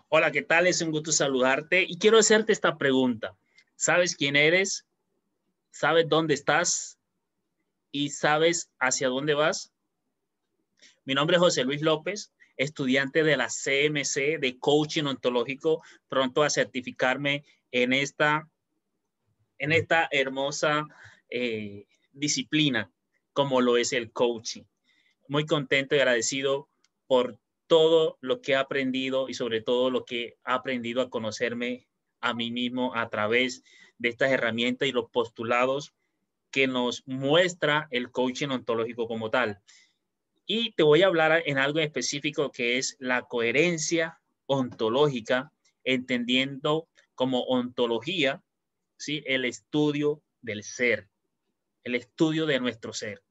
Hola, ¿qué tal? Es un gusto saludarte y quiero hacerte esta pregunta. ¿Sabes quién eres? ¿Sabes dónde estás? ¿Y sabes hacia dónde vas? Mi nombre es José Luis López, estudiante de la CMC de Coaching Ontológico, pronto a certificarme en esta hermosa disciplina como lo es el coaching. Muy contento y agradecido por todo lo que he aprendido y sobre todo lo que he aprendido a conocerme a mí mismo a través de estas herramientas y los postulados que nos muestra el coaching ontológico como tal. Y te voy a hablar en algo específico que es la coherencia ontológica, entendiendo como ontología, ¿sí? El estudio del ser, el estudio de nuestro ser.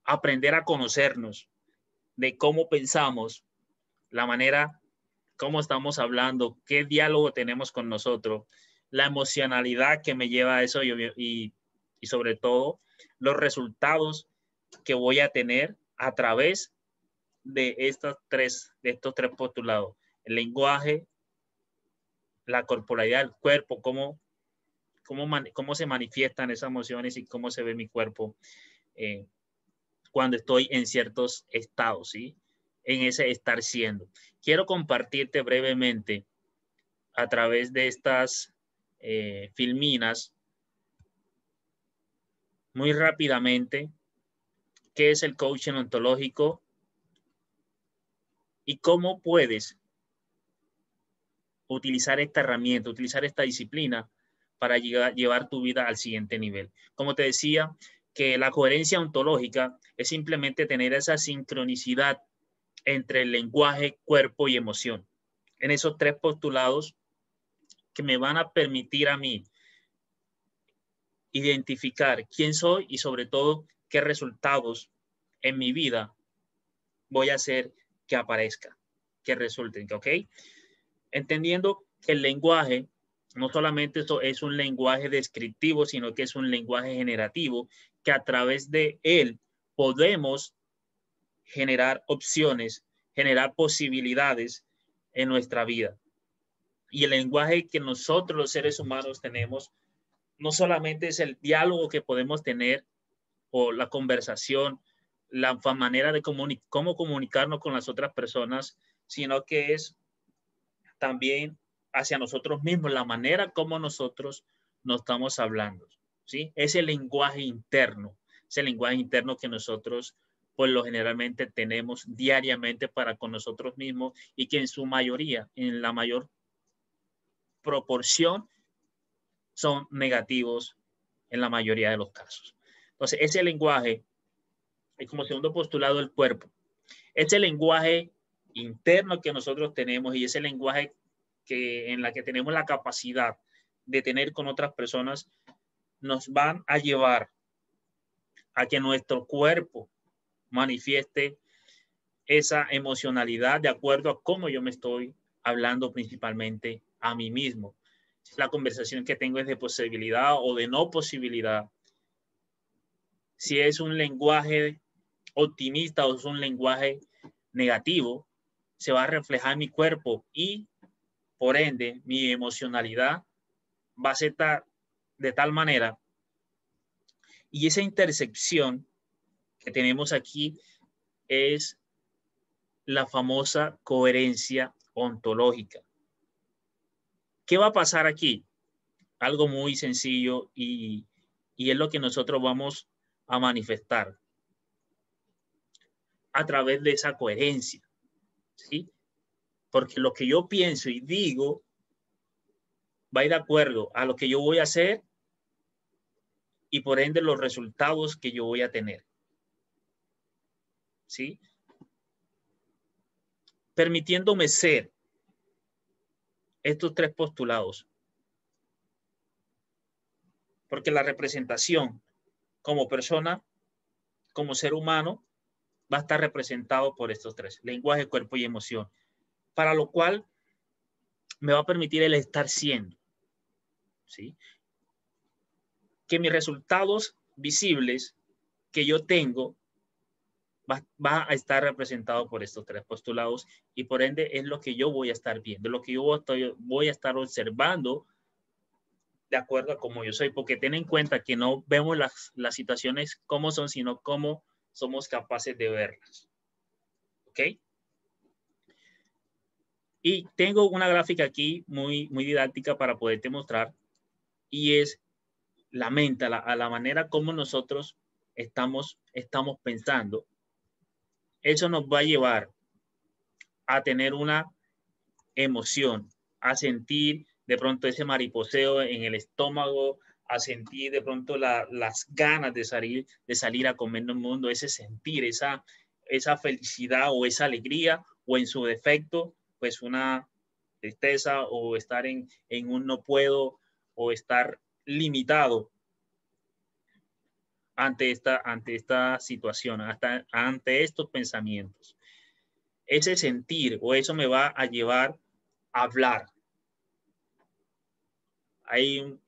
Aprender a conocernos, de cómo pensamos, la manera cómo estamos hablando, qué diálogo tenemos con nosotros, la emocionalidad que me lleva a eso y sobre todo los resultados que voy a tener a través de estos tres postulados: el lenguaje, la corporalidad del cuerpo, cómo se manifiestan esas emociones y cómo se ve mi cuerpo eh, cuando estoy en ciertos estados, ¿sí? En ese estar siendo. Quiero compartirte brevemente a través de estas filminas muy rápidamente qué es el coaching ontológico y cómo puedes utilizar esta herramienta, utilizar esta disciplina para llevar tu vida al siguiente nivel. Como te decía, que la coherencia ontológica es simplemente tener esa sincronicidad entre el lenguaje, cuerpo y emoción. En esos tres postulados que me van a permitir a mí identificar quién soy y sobre todo qué resultados en mi vida voy a hacer que aparezca, que resulten, ¿ok? Entendiendo que el lenguaje no solamente es un lenguaje descriptivo, sino que es un lenguaje generativo, que a través de él podemos generar opciones, generar posibilidades en nuestra vida. Y el lenguaje que nosotros los seres humanos tenemos no solamente es el diálogo que podemos tener o la conversación, la manera de cómo comunicarnos con las otras personas, sino que es también hacia nosotros mismos, la manera como nosotros nos estamos hablando, ¿sí? Ese lenguaje interno que nosotros pues lo generalmente tenemos diariamente para con nosotros mismos y que en su mayoría, en la mayor proporción, son negativos en la mayoría de los casos. Entonces, ese lenguaje es como segundo postulado del cuerpo. Ese lenguaje interno que nosotros tenemos y ese lenguaje en la que tenemos la capacidad de tener con otras personas nos van a llevar a que nuestro cuerpo manifieste esa emocionalidad de acuerdo a cómo yo me estoy hablando principalmente a mí mismo. Si la conversación que tengo es de posibilidad o de no posibilidad, si es un lenguaje optimista o es un lenguaje negativo, se va a reflejar en mi cuerpo y por ende mi emocionalidad va a ser de tal manera. Y esa intersección que tenemos aquí es la famosa coherencia ontológica. ¿Qué va a pasar aquí? Algo muy sencillo y es lo que nosotros vamos a manifestar a través de esa coherencia, ¿sí? Porque lo que yo pienso y digo va a ir de acuerdo a lo que yo voy a hacer y por ende los resultados que yo voy a tener, ¿sí? Permitiéndome ser estos tres postulados, porque la representación como persona, como ser humano, va a estar representado por estos tres: lenguaje, cuerpo y emoción, para lo cual me va a permitir el estar siendo, ¿sí? Que mis resultados visibles que yo tengo va a estar representado por estos tres postulados y por ende es lo que yo voy a estar viendo, lo que yo voy a estar observando de acuerdo a cómo yo soy, porque ten en cuenta que no vemos las situaciones como son, sino cómo somos capaces de verlas. ¿Ok? Y tengo una gráfica aquí muy didáctica para poderte mostrar y es la mente, a la manera como nosotros estamos pensando. Eso nos va a llevar a tener una emoción, a sentir de pronto ese mariposeo en el estómago, a sentir de pronto las ganas de salir a comer en el mundo, ese sentir, esa felicidad o esa alegría, o en su defecto, pues una tristeza o estar en un no puedo o estar limitado ante esta situación, ante estos pensamientos. Ese sentir o eso me va a llevar a hablar. Hay una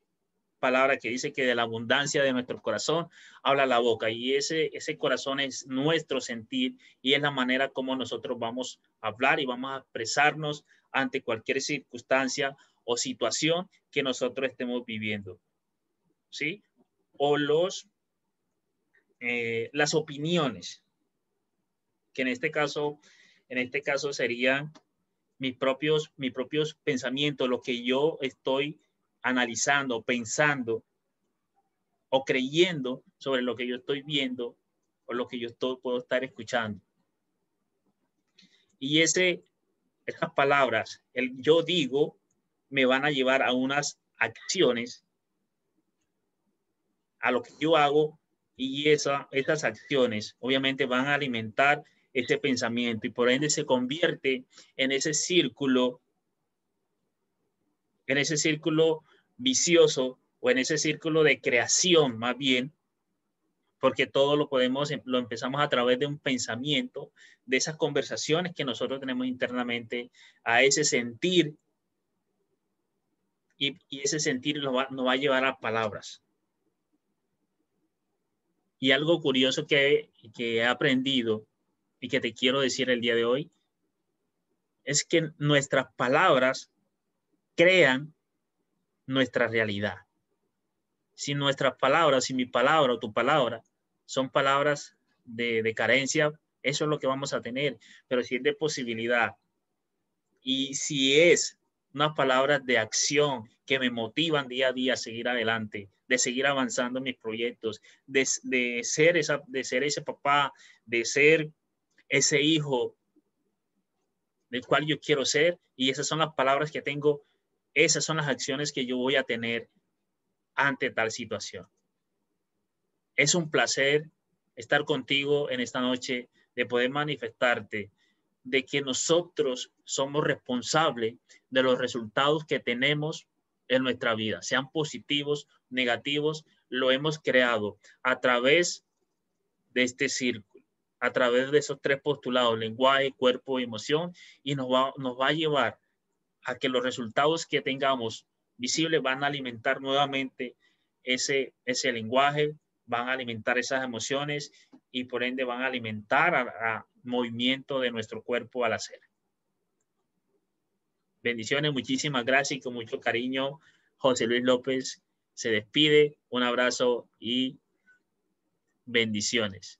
palabra que dice que de la abundancia de nuestro corazón habla la boca, y ese corazón es nuestro sentir y es la manera como nosotros vamos a hablar y vamos a expresarnos ante cualquier circunstancia o situación que nosotros estemos viviendo, ¿sí? O las opiniones, que en este caso serían mis propios pensamientos, lo que yo estoy analizando, pensando o creyendo sobre lo que yo estoy viendo o lo que yo puedo estar escuchando. Y esas palabras, el yo digo, me van a llevar a unas acciones, a lo que yo hago, y esas acciones obviamente van a alimentar ese pensamiento y por ende se convierte en ese círculo vicioso o en ese círculo de creación más bien, porque todo lo empezamos a través de un pensamiento, de esas conversaciones que nosotros tenemos internamente, a ese sentir, y ese sentir nos va a llevar a palabras. Y algo curioso que he aprendido y que te quiero decir el día de hoy, es que nuestras palabras crean nuestra realidad. Si nuestras palabras, si mi palabra o tu palabra son palabras de carencia, eso es lo que vamos a tener. Pero si es de posibilidad y si es unas palabras de acción que me motivan día a día a seguir adelante, de seguir avanzando en mis proyectos, de ser ese papá, de ser ese hijo del cual yo quiero ser, y esas son las palabras que tengo, esas son las acciones que yo voy a tener ante tal situación. Es un placer estar contigo en esta noche, de poder manifestarte de que nosotros somos responsables de los resultados que tenemos en nuestra vida, sean positivos, negativos, lo hemos creado a través de este círculo, a través de esos tres postulados, lenguaje, cuerpo y emoción, y nos va a llevar a que los resultados que tengamos visibles van a alimentar nuevamente ese lenguaje, van a alimentar esas emociones y por ende van a alimentar a movimiento de nuestro cuerpo al hacer. Bendiciones, muchísimas gracias y con mucho cariño, José Luis López se despide. Un abrazo y bendiciones.